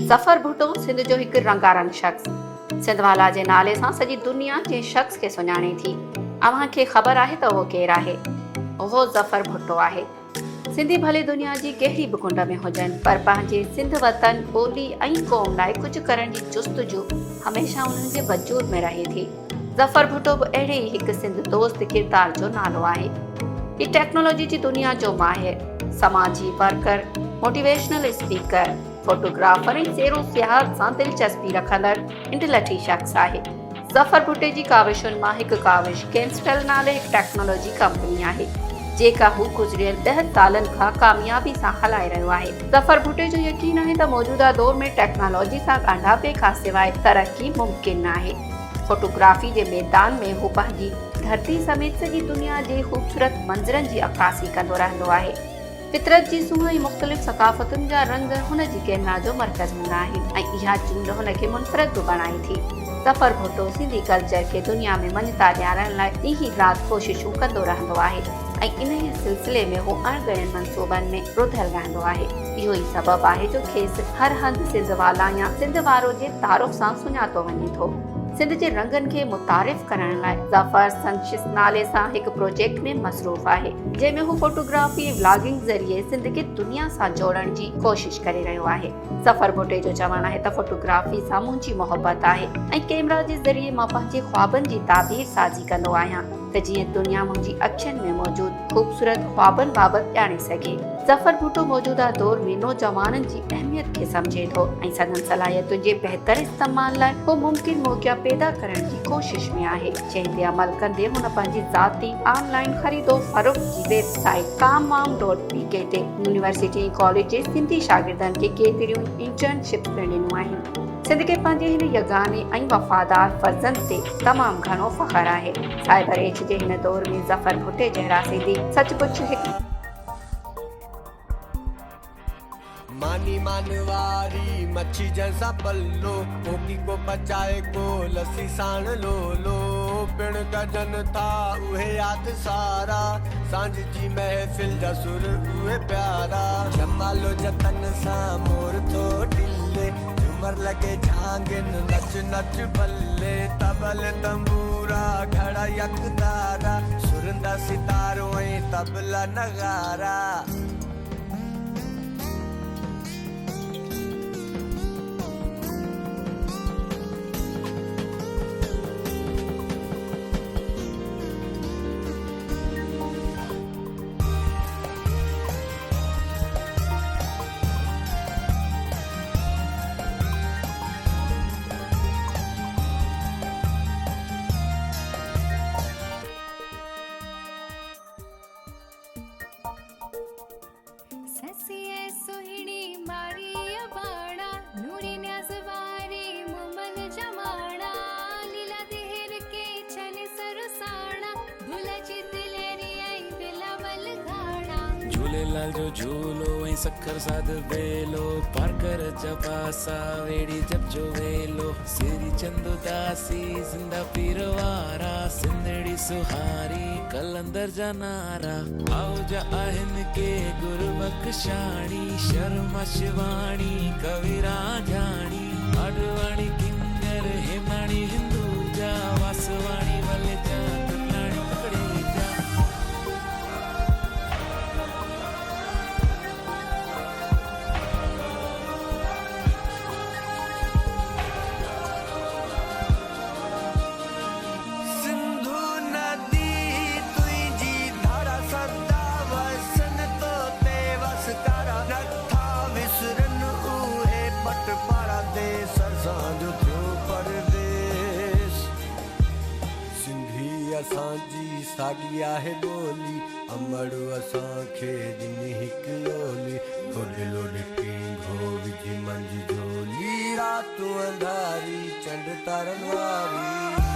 ज़फ़र भुट्टो सिंध जो हिकु रंगारंग शख़्स सिंधवाला जे नाले सां सॼी दुनिया जे शख़्स खे सुञाणे थी। अव्हांखे ख़बर आहे त उहो केरु आहे? उहो ज़फ़र भुट्टो आहे। सिंधी भले दुनिया जी कहिड़ी बि कुंड में हुजनि, पर पंहिंजे सिंध वतन, ॿोली ऐं क़ौम लाइ कुझु करण जी जुस्तजू हमेशह उन्हनि जे वजूद में रहे थी। ज़फ़र भुट्टो बि अहिड़े ई हिकु सिंध दोस्त किरदार जो नालो आहे। हीउ टेक्नोलॉजी जी दुनिया जो माहिर, समाजी वर्कर, मोटिवेशनल स्पीकर, फोटोग्राफर ऐं सैरो सियाहत सां दिलचस्पी रखंदड़ इंटलेक्टी शख़्स आहे। ज़फ़र भुट्टे जी काविशुनि मां हिकु काविश केमस्ट्रेल नाले हिकु टेक्नोलॉजी कंपनी आहे, जेका हू गुज़िरियल 10 सालनि खां कामयाबी सां हलाए रहियो आहे। ज़फ़र भुट्टे जो यकीन आहे त मौजूदा दौर में टेक्नोलॉजी सां ॻंढापे खां सवाइ तरक़ी मुमकिन आहे। फोटोग्राफी जे मैदान में हू पंहिंजी धरती समेत सॼी दुनिया जे ख़ूबसूरत मंज़रनि जी अक्कासी कंदो रहंदो आहे। फितरत जी सूंहं ऐं मुख़्तलिफ़ सक़ाफ़तुनि जा रंग हुन जी कैमरा जो मर्कज़ हूंदा आहिनि ऐं इहा चूंड हुन खे मुनफ़रिद बि बणाई थी। ज़फ़र भुट्टो सिंधी कल्चर खे दुनिया में मञता ॾियारण लाइ ॾींहुं राति कोशिशूं कंदो रहंदो आहे ऐं इन सिलसिले में हू अणॻणियल मंसूबनि में रुधल रहंदो आहे। इहो ई सबबु आहे जो खेसि हर हंधि सिंधवाला या सिंध वारो जे तारुफ़ सां सुञातो वञे थो। सिंध जे रंगनि खे मुतारिफ़ करण लाइ ज़फ़र संशिस नाले सां हिकु प्रोजेक्ट में मसरूफ़ आहे, जंहिंमें हू फोटोग्राफी व्लॉगिंग ज़रिए सिंध खे दुनिया सां जोड़ण जी कोशिश करे रहियो आहे। ज़फ़र भुट्टे जो चवणु आहे त फोटोग्राफी सां मुंहिंजी मोहबत आहे ऐं कैमरा जे ज़रिए मां पंहिंजे ख़्वाबनि जी ताबीर साज़ी कंदो आहियां त जीअं दुनिया मुंहिंजी अखियुनि में मौजूदु ख़ूबसूरत ख़्वाबनि बाबति ॼाणे सघे। ज़फ़र भुट्टो मौजूदा दौर में नौजवाननि जी अहमियत खे सम्झे थो ऐं संदनि सलाहियतुनि जे बहितर इस्तेमाल लाइ हू मुमकिन मौक़िया पैदा करण जी कोशिश में आहे, जंहिं ते अमल कंदे हुन पंहिंजी ज़ाती ऑनलाइन ख़रीदो फ़रोख़्त जी वेबसाइट kamam.pk ते यूनिवर्सिटी ऐं कॉलेज जे सिंधी शागिर्दनि खे केतिरियूं इंटर्नशिप ॾिनियूं आहिनि। सिंध खे पंहिंजे हिन यगाने ऐं वफ़ादार फर्ज़ंद ते तमामु घणो फ़ख़्रु आहे। साइबर एज जे हिन दौर में ज़फ़र भुट्टे जहिड़ा सिंधी सचमुच हिकु मानी मानवारी मच्छी जैसा पल्लो, कोकी को पचाए को लस्सी साण लो लो, पिण गजन था उहे याद सारा, सांझ जी महफिल जा सुर उहे प्यारा, जमालो जतन सां मोर थो ढिले, झूमर लगे झांगिन नच नच बल्ले, तबल तंबूरा घड़ा यकदारा, सुरंदा सितारो ऐं तबला नगारा। ससिए सुहिणी मारी अबाड़ा, नूरी न्याज़वारी मुमन जमाड़ा, लीला देहर के छने सरसाड़ा, भुलची दिलेरी ऐं दिलावल घाड़ा। झूलेलाल जो झूलो ऐं सखर साध बेलो, पारकर जा पासा वेड़ी जब जो वेलो, सिरी चंदू दासी जिंदा पीर वारा, सिंधड़ी सुहारी कलंदर जा नारा, आओ जा आहिन के गुरु बख्शाणी, शर्मा शिवाणी कविरा जानी, अडवाणी किंगर हेमाणी हिंदूजा, वासवाणी वलेजा तुलाणी पकड़ेजा। असांजी साॻी आहे ॿोली, अमड़ असांखे ॾिनी हिकु लोली, खोॾलो ॾिठी घो विझी मंझि झोली, रातूं अंधारी चंड तारनि वारी।